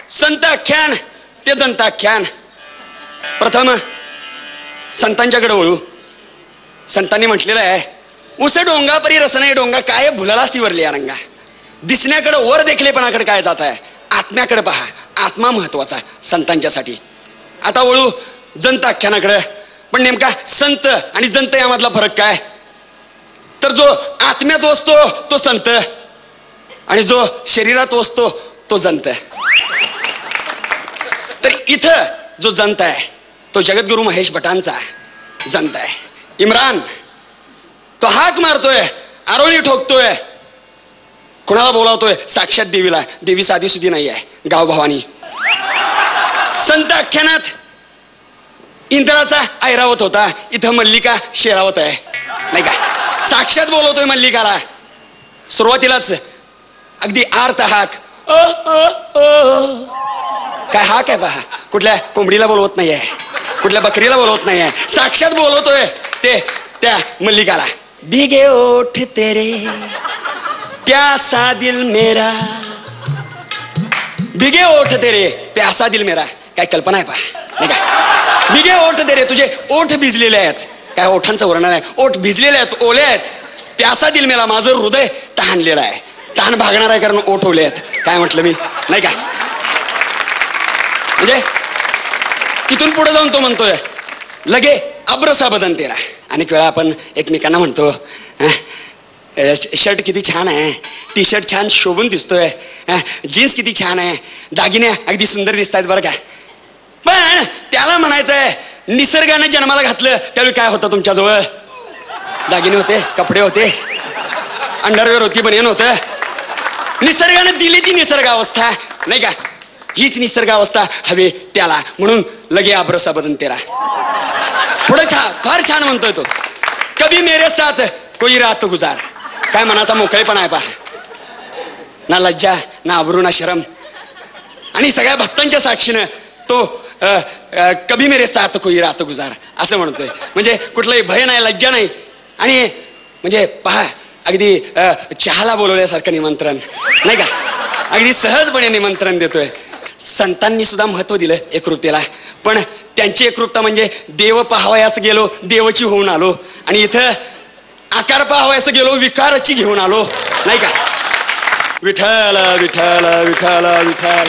संत आख्यान ते दंताख्यान. प्रथम संतांच्याकडे वळू. संतांनी म्हटलेलं आहे, उस डोंगा परी रस नाही डोंगा, काय भुलाला सिवरली या रंगा. दिसण्याकडे वर देखलेपणाकडे काय जात आहे, आत्म्याकडे पहा. आत्मा महत्वाचा संतांच्यासाठी. आता वळू जंत आख्यानाकडे. पण नेमका संत आणि जंत यामधला फरक काय? तर जो आत्म्यात वसतो तो संत आणि जो शरीरात वसतो तो जंत. तर इथं जो जंत आहे तो जगद्गुरु महेश भटांचा जंत आहे. इम्रान तो हाक मारतोय, आरोळी ठोकतोय, कुणाला बोलावतोय? साक्षात देवीला. देवी साधी सुधी नाही आहे, गाव भवानी. संत आख्यानात इंद्राचा ऐरावत होता, इथं मल्लिका शेरावत आहे, नाही का? साक्षात बोलवतोय मल्लिकाला. सुरुवातीलाच अगदी आर्त हाक. काय हाक आहे पहा. कुठल्या कोंबडीला बोलवत नाही आहे, कुठल्या बकरीला बोलवत नाही आहे, साक्षात बोलवतोय ते त्या मल्लिकाला. भीगे ओठ तेरे प्यासा दिल मेरा, भीगे ओठ तेरे प्यासा दिल मेरा. काय कल्पना आहे पहा, नाही का? भीगे ओठ तेरे, तुझे ओठ भिजलेले आहेत. काय ओठांचं वर्णन आहे, ओठ भिजलेले आहेत, ओले आहेत. प्यासा दिल मेरा, माझं हृदय तहानलेलं आहे. तहान भागणार आहे कारण ओठ ओले आहेत. काय म्हटलं मी, नाही का? म्हणजे इथून पुढे जाऊन तो म्हणतोय लगे अब्रसा बदन तेरा. अनेक वेळा आपण एकमेकांना म्हणतो शर्ट किती छान आहे, टी शर्ट छान शोभून दिसतोय, जीन्स किती छान आहे, दागिने अगदी सुंदर दिसत आहेत बरं का. पण त्याला म्हणायचंय निसर्गाने जन्माला घातलं त्यावेळी काय होतं तुमच्याजवळ? दागिने होते, कपडे होते, अंडरवेअर होती, बनियन होतं. निसर्गाने दिली ती निसर्गावस्था, नाही का? हीच निसर्गावस्था हवे त्याला. म्हणून लगे आब्रसा बदन तेरा. पुढे फार छान म्हणतोय तो. कभी मेरे साथ कोई रात गुजार. काय मनाचा मोकळेपणा आहे पहा. ना लज्जा, ना अब्रू, ना शरम. आणि सगळ्या भक्तांच्या साक्षीनं तो कभी मेरे साथ कोई रात गुजार असं म्हणतोय. म्हणजे कुठलंही भय नाही, लज्जा नाही. आणि म्हणजे पहा अगदी चहाला बोलवल्यासारखं निमंत्रण, नाही का? अगदी सहजपणे निमंत्रण देतोय. संतांनी सुद्धा महत्व दिलं एकरूपतेला. पण त्यांची एकरूपता म्हणजे देव पाहावयास गेलो देवची होऊन आलो, आणि इथं आकार पाहावयास गेलो विकाराची घेऊन आलो, नाही का? विठ्ठल विठ्ठल विठ्ठल विठ्ठल.